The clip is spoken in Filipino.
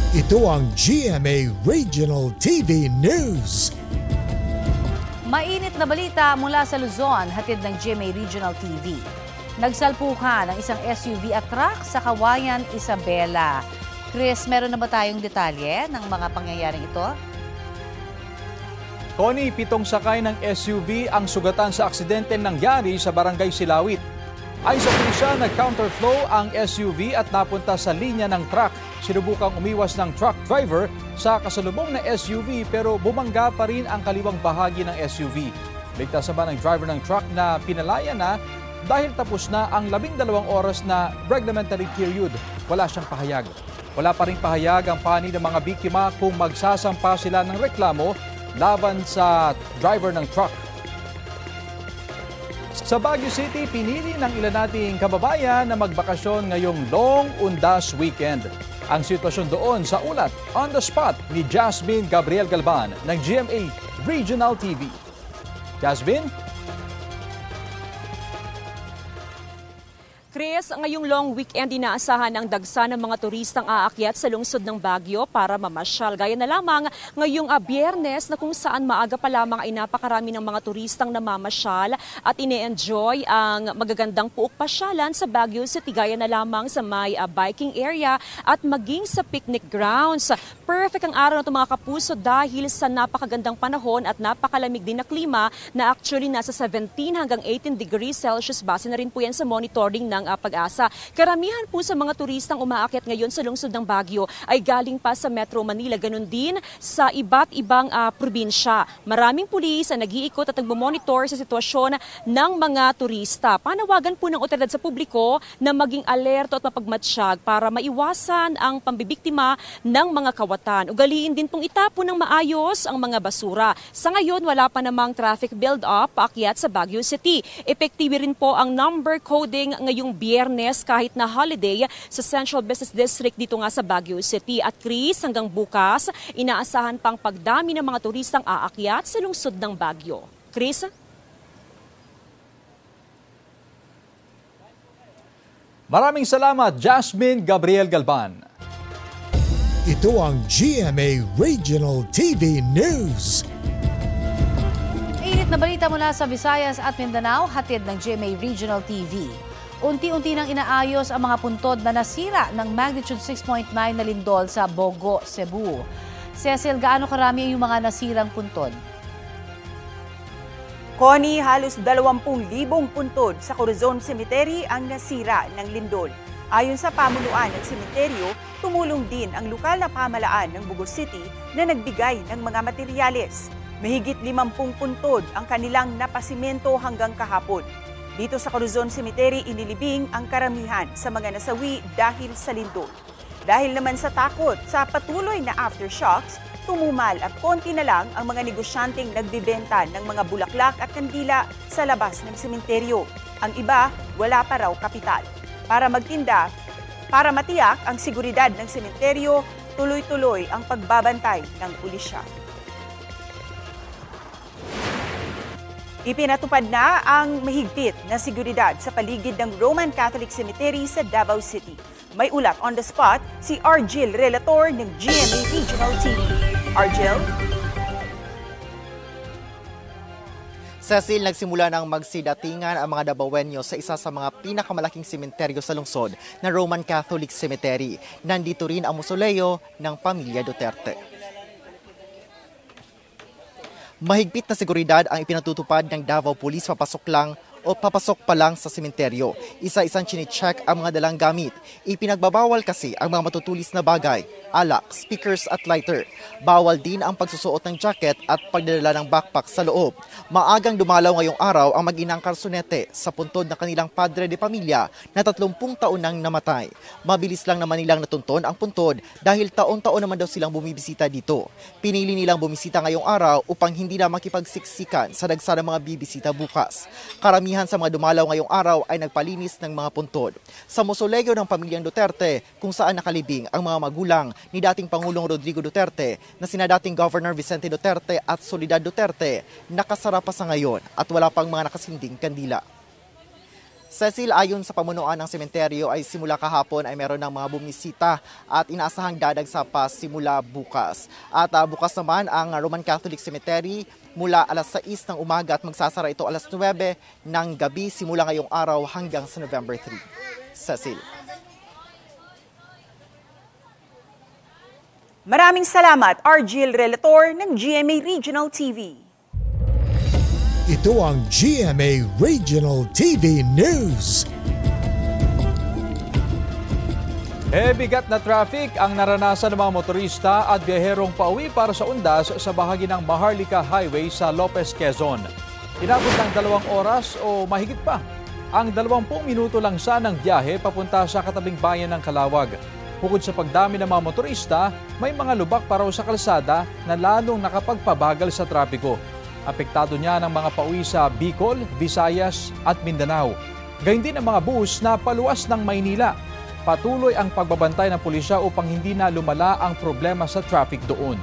Ito ang GMA Regional TV News. Mainit na balita mula sa Luzon, hatid ng GMA Regional TV. Nagsalpukan ang isang SUV at truck sa Kawayan, Isabela. Chris, meron na ba tayong detalye ng mga pangyayaring ito? Connie, 7 sakay ng SUV ang sugatan sa aksidente nangyari sa Barangay Silawit. Ayon sa pulisya, nag-counterflow ang SUV at napunta sa linya ng truck. Sinubukang umiwas ng truck driver sa kasalubong na SUV pero bumangga pa rin ang kaliwang bahagi ng SUV. Ligtas naman ang driver ng truck na pinalaya na dahil tapos na ang 12 oras na reglementary period. Wala siyang pahayag. Wala pa rin pahayag ang panig ng mga biktima kung magsasampa sila ng reklamo laban sa driver ng truck. Sa Baguio City, pinili ng ilan nating kababayan na magbakasyon ngayong Long Undas Weekend. Ang sitwasyon doon sa ulat on the spot ni Jasmine Gabriel Galban ng GMA Regional TV. Jasmine? Chris, ngayong long weekend inaasahan ang dagsa ng mga turistang aakyat sa lungsod ng Baguio para mamasyal. Gaya na lamang ngayong Biyernes na kung saan maaga pa lamang ay napakarami ng mga turistang namamasyal at ine-enjoy ang magagandang puok pasyalan sa Baguio City. Gaya na lamang sa may biking area at maging sa picnic grounds. Perfect ang araw na ito mga kapuso dahil sa napakagandang panahon at napakalamig din na klima na actually nasa 17 hanggang 18 degrees Celsius. Base na rin po yan sa monitoring ng Pag-asa. Karamihan po sa mga turistang umaakyat ngayon sa lungsod ng Baguio ay galing pa sa Metro Manila. Ganun din sa iba't ibang probinsya. Maraming pulis ang nag-iikot at nagmomonitor sa sitwasyon ng mga turista. Panawagan po ng otoridad sa publiko na maging alerto at mapagmatsyag para maiwasan ang pambibiktima ng mga kawatan. Ugaliin din pong itapon ng maayos ang mga basura. Sa ngayon, wala pa namang traffic build-up paakyat sa Baguio City. Epektibo rin po ang number coding ngayong Biyernes kahit na holiday sa Central Business District dito nga sa Baguio City. At Chris, hanggang bukas, inaasahan pang pagdami ng mga turistang aakyat sa lungsod ng Baguio. Chris? Maraming salamat, Jasmine Gabriel Galban. Ito ang GMA Regional TV News. Init na balita mula sa Visayas at Mindanao, hatid ng GMA Regional TV. Unti-unti nang inaayos ang mga puntod na nasira ng magnitude 6.9 na lindol sa Bogo, Cebu. Cecil, gaano karami yung mga nasirang puntod? Connie, halos 20,000 puntod sa Corazon Cemetery ang nasira ng lindol. Ayon sa pamunuan ng semeteryo, tumulong din ang lokal na pamahalaan ng Bogo City na nagbigay ng mga materyales. Mahigit 50 puntod ang kanilang napasimento hanggang kahapon. Dito sa Corazon Cemetery, inilibing ang karamihan sa mga nasawi dahil sa lindol. Dahil naman sa takot sa patuloy na aftershocks, tumumal at konti na lang ang mga negosyanteng nagbibenta ng mga bulaklak at kandila sa labas ng sementeryo. Ang iba, wala pa raw kapital. Para magtinda, para matiyak ang seguridad ng sementeryo, tuloy-tuloy ang pagbabantay ng pulisya. Ipinatupad na ang mahigpit na seguridad sa paligid ng Roman Catholic Cemetery sa Davao City. May ulat on the spot si Argel Relator ng GMA Regional TV. Argel? Cecil, nagsimula ng magsidatingan ang mga Davaoenyo sa isa sa mga pinakamalaking sementeryo sa lungsod na Roman Catholic Cemetery. Nandito rin ang mausoleo ng pamilya Duterte. Mahigpit na seguridad ang ipinatutupad ng Davao Police papasok pa lang sa sementeryo. Isa-isang chine-check ang mga dalang gamit. Ipinagbabawal kasi ang mga matutulis na bagay, alak, speakers at lighter. Bawal din ang pagsusuot ng jacket at pagdadala ng backpack sa loob. Maagang dumalaw ngayong araw ang mag-inang Carsonete sa puntod na kanilang padre de pamilya na 30 taon nang namatay. Mabilis lang naman nilang natunton ang puntod dahil taon-taon naman daw silang bumibisita dito. Pinili nilang bumisita ngayong araw upang hindi na makipagsiksikan sa dagsa ng mga bibisita bukas. Karamihan sa mga dumalaw ngayong araw ay nagpalinis ng mga puntod. Sa mausoleo ng pamilyang Duterte, kung saan nakalibing ang mga magulang ni dating Pangulong Rodrigo Duterte na sina dating Governor Vicente Duterte at Soledad Duterte, nakasara pa sa ngayon at wala pang mga nakasinding kandila. Cecil, ayon sa pamunuan ng sementeryo ay simula kahapon ay meron ng mga bumisita at inaasahang dadagsa pa simula bukas. At bukas naman ang Roman Catholic Cemetery mula alas 6 ng umaga at magsasara ito alas 9 ng gabi simula ngayong araw hanggang sa November 3. Cecil. Maraming salamat, Argil Relator ng GMA Regional TV. Ito ang GMA Regional TV News. Bigat na traffic ang naranasan ng mga motorista at biyaherong pauwi para sa undas sa bahagi ng Maharlika Highway sa Lopez, Quezon. Inabot ng 2 oras o mahigit pa ang 20 minuto lang ng biyahe papunta sa katabing bayan ng Calawag. Bukod sa pagdami ng mga motorista, may mga lubak pa raw sa kalsada na lalong nakapagpabagal sa trapiko. Apektado niya ng mga pauwi sa Bicol, Visayas at Mindanao. Gayun din ang mga bus na paluwas ng Maynila. Patuloy ang pagbabantay ng pulisya upang hindi na lumala ang problema sa traffic doon.